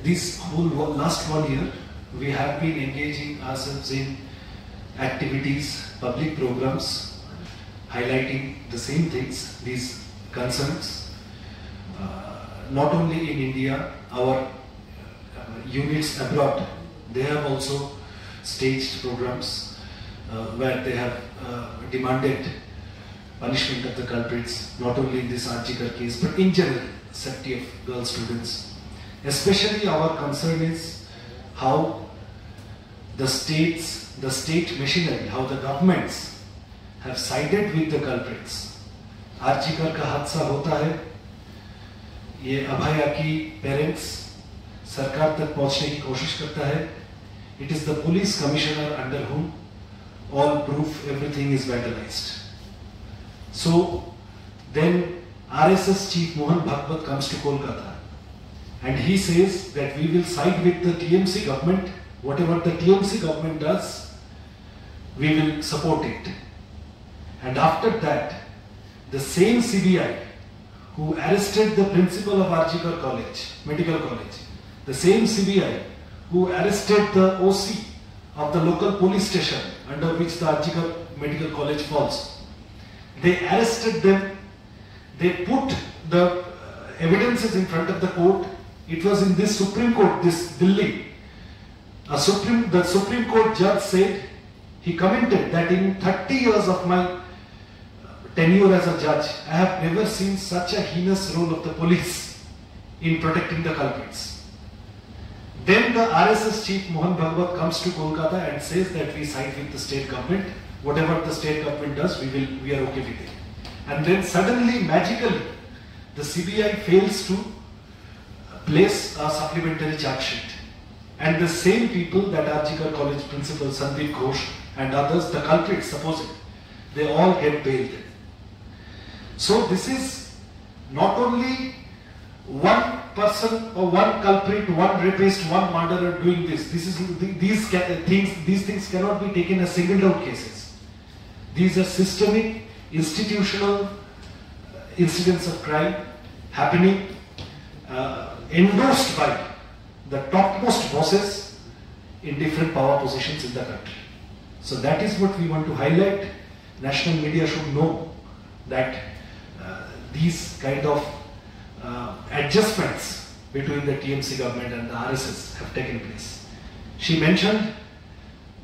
this whole last 1 year, we have been engaging ourselves in activities, public programs, highlighting the same things, these concerns. Not only in India, our units abroad, they have also staged programs where they have demanded punishment of the culprits, not only in this Arjikar case, but in general, safety of girl students. Especially our concern is how the state machinery, how the governments have sided with the culprits. Arjikar का हादसा होता है, ये अभया की parents सरकार तक पहुंचने की कोशिश करता है. It is the police commissioner under whom all proof, everything is vandalized. So then RSS chief Mohan Bhagwat comes to Kolkata and he says that we will side with the TMC government. Whatever the TMC government does, we will support it. And after that, the same CBI who arrested the principal of Arjikar College, Medical College, the same CBI who arrested the OC of the local police station under which the Arjikar Medical College falls, they arrested them, they put the evidences in front of the court. It was in this Supreme Court, this Delhi. The Supreme Court judge said, he commented that in 30 years of my tenure as a judge, I have never seen such a heinous role of the police in protecting the culprits. Then the RSS chief Mohan Bhagwat comes to Kolkata and says that we side with the state government. Whatever the state government does, we are okay with it. And then suddenly, magically, the CBI fails to place a supplementary charge sheet. And the same people, that Arjikar College principal Sandeep Ghosh and others, the culprits supposed, they all get bailed. So this is not only one person or one culprit, one rapist, one murderer doing this. These things cannot be taken as singled out cases. These are systemic, institutional incidents of crime happening, endorsed by the topmost bosses in different power positions in the country. So that is what we want to highlight. National media should know that these kind of adjustments between the TMC government and the RSS have taken place. She mentioned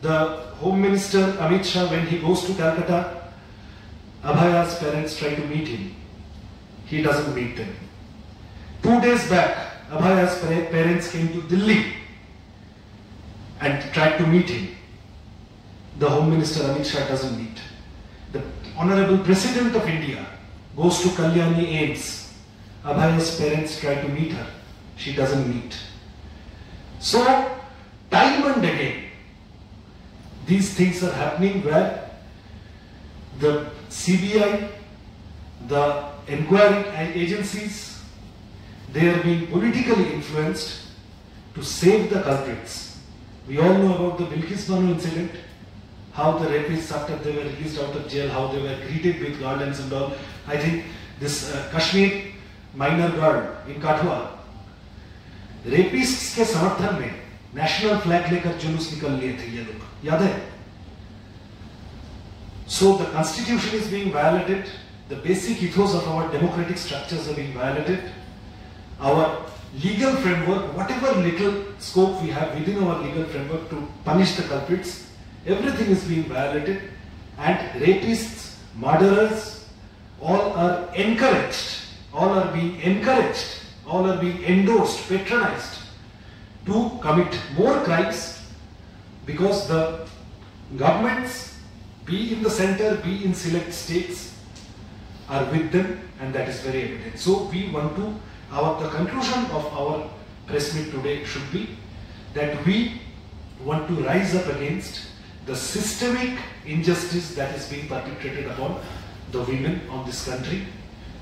the Home Minister Amit Shah, when he goes to Calcutta, Abhaya's parents try to meet him. He doesn't meet them. 2 days back, Abhaya's parents came to Delhi and tried to meet him. The Home Minister Amit Shah doesn't meet. The Honorable President of India goes to Kalyani AIIMS. Abhaya's parents try to meet her. She doesn't meet. So, time and again, these things are happening where the CBI, the inquiry agencies, they are being politically influenced to save the culprits. We all know about the Bilkis Banu incident, how the rapists, after they were released out of jail, how they were greeted with garlands and all. I think this Kashmir minor girl in Kathua, rapists के समर्थन में national flag लेकर जुलूस निकल लिए थे ये लोग, याद है? So the constitution is being violated, the basic ethos of our democratic structures are being violated, our legal framework, whatever little scope we have within our legal framework to punish the culprits, everything is being violated, and rapists, murderers, all are encouraged, all are being encouraged, all are being endorsed, patronized to commit more crimes because the governments, be in the center, be in select states, are with them, and that is very evident. So we want to, the conclusion of our press meet today should be that we want to rise up against the systemic injustice that is being perpetrated upon the women of this country,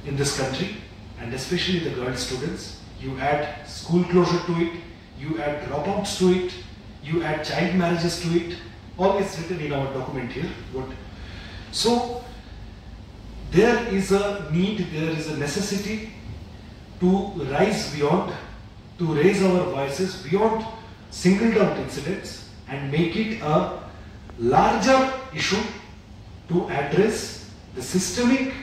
in this country, and especially the girl students. You add school closure to it, you add dropouts to it, you add child marriages to it, all is written in our document here. So there is a need, there is a necessity to rise beyond to raise our voices beyond singled out incidents and make it a larger issue to address the systemic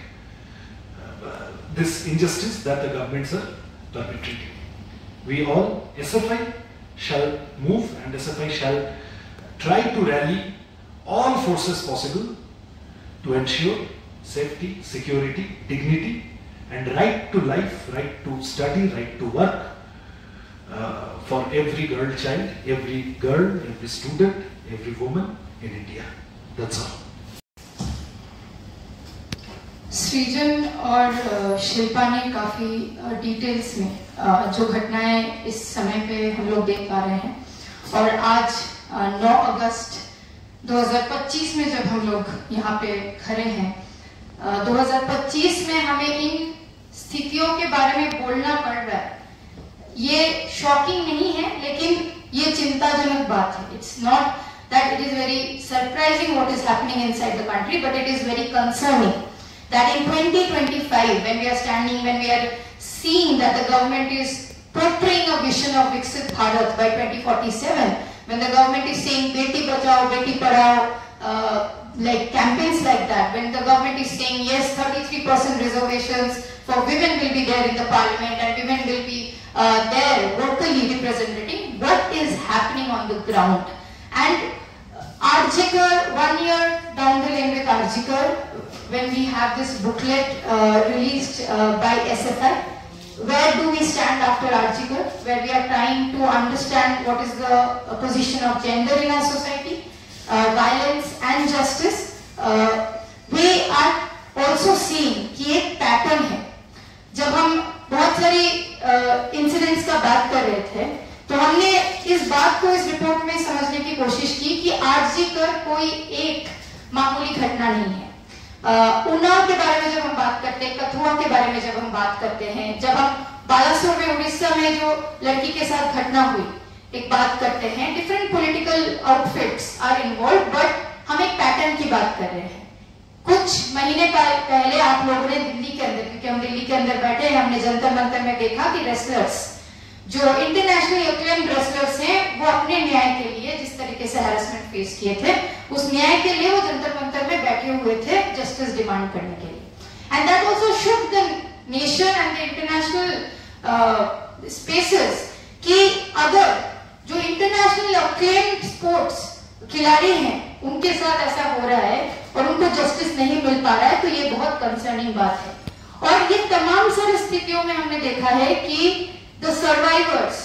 this injustice that the governments are perpetrating. We all, SFI shall move and SFI shall try to rally all forces possible to ensure safety, security, dignity and right to life, right to study, right to work for every girl child, every girl, every student, every woman in India. That's all. सृजन और शिल्पा ने काफी details में जो घटनाएं इस समय पे हम लोग देख पा रहे हैं और आज 9 अगस्त 2025 में जब हम लोग यहाँ पे खड़े हैं 2025 में हमें इन स्थितियों के बारे में बोलना पड़ रहा है। ये शॉकिंग नहीं है लेकिन ये चिंताजनक बात है। It's not that it is very surprising what is happening inside the country but it is very concerning that in 2025 when we are standing, when we are seeing that the government is portraying a vision of Viksit Bharat by 2047, when the government is saying Beti Bachao, Beti Padhao, like campaigns like that, when the government is saying yes, 33% reservations for women will be there in the parliament and women will be there locally representing, what is happening on the ground? And Arjikar, 1 year down the lane with Arjikar, when we have this booklet released by SFI, where do we stand after Arjikar, where we are trying to understand what is the position of gender in our society, violence and justice. We are also seeing कि एक pattern है। जब हम बहुत सारी incidents का बात कर रहे थे तो हमने इस बात को इस रिपोर्ट में समझने की कोशिश की कि आरजीकर कोई एक मामूली घटना नहीं है। उन्नाव के बारे में जब हम बात करते हैं, कथुआ के बारे में जब हम बात करते हैं, जब हम बालासोर में उड़ीसा में जो लड़की के साथ घटना हुई एक बात करते हैं, different political outfits are involve but हम एक पैटर्न की बात कर रहे हैं। कुछ महीने पहले आप लोगों ने दिल्ली के अंदर, क्योंकि हम दिल्ली के अंदर बैठे हैं, हमने जंतर मंतर में देखा कि रेसलर्स जो इंटरनेशनल एक्लेम्ड रेसलर्स हैं वो अपने न्याय के लिए जिस तरीके से हैरेसमेंट फेस किए थे उस न्याय के लिए वो जंतर मंतर में बैठे हुए थे जस्टिस डिमांड करने के लिए। And that also shook the nation and the international spaces कि अगर जो इंटरनेशनल एक्लेम्ड स्पोर्ट्स खिलाड़ी हैं उनके साथ ऐसा हो रहा है और उनको जस्टिस नहीं मिल पा रहा है तो ये बहुत कंसर्निंग बात है। और ये तमाम सारी स्थितियों में हमने देखा है कि the survivors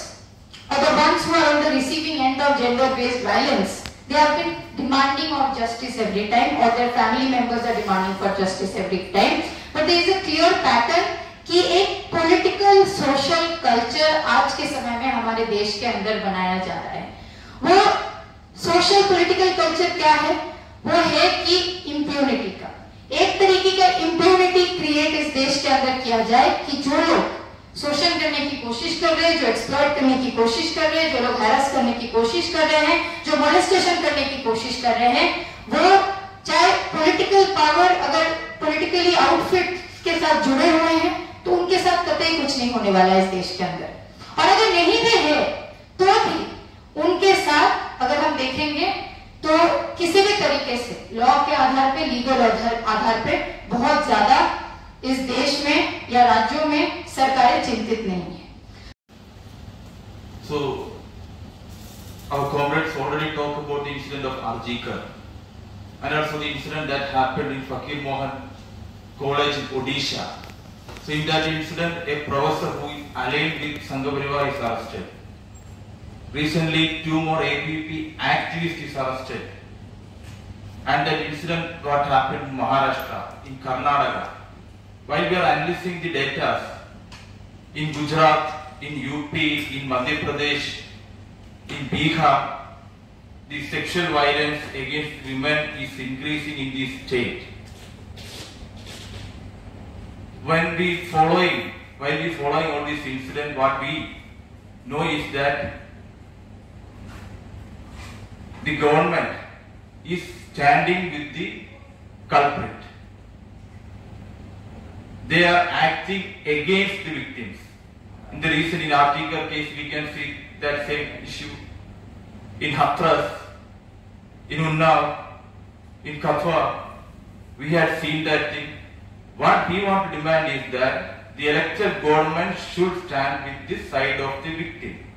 or the ones who are on the receiving end of gender-based violence, they have been demanding of justice every time or their family members are demanding for justice every time. But there is a clear pattern कि एक political social culture आज के समय में हमारे देश के अंदर बनाया जा रहा है। वो social political culture क्या है? वो है कि impunity का एक तरीके का impunity create इस देश के अंदर किया जाए कि जो लोग शोषण करने की कोशिश कर रहे हैं, जो एक्सप्लॉइट करने की कोशिश कर रहे हैं, जो लोग हैरेस करने की कोशिश कर रहे हैं, जो मोलेस्टेशन करने की कोशिश कर रहे हैं, वो चाहे पॉलिटिकल पावर अगर पॉलिटिकली आउटफिट के साथ जुड़े हुए हैं तो उनके साथ कतई कुछ नहीं होने वाला है इस देश के अंदर। और अगर नहीं भी है तो भी उनके साथ अगर हम देखेंगे तो किसी भी तरीके से लॉ के आधार पे, लीगल आधार पे बहुत ज्यादा इस देश में या राज्यों में सरकारें चिंतित नहीं है। So, our comrades already talked about the incident of Arjikar and also the incident that happened in Fakir Mohan College in Odisha. So, in that incident, a professor who is aligned with Sangha Parivar is arrested. Recently, 2 more ABP activists is arrested. And that incident what happened in Maharashtra, in Karnataka. While we are analyzing the data in Gujarat, in UP, in Madhya Pradesh, in Bihar, the sexual violence against women is increasing in this state. While we following all these incidents, what we know is that the government is standing with the culprit. They are acting against the victims. In the recent in Arjigar case, we can see that same issue. In Hathras, in Unnao, in Kathua, we had seen that thing. What we want to demand is that the elected government should stand with this side of the victim.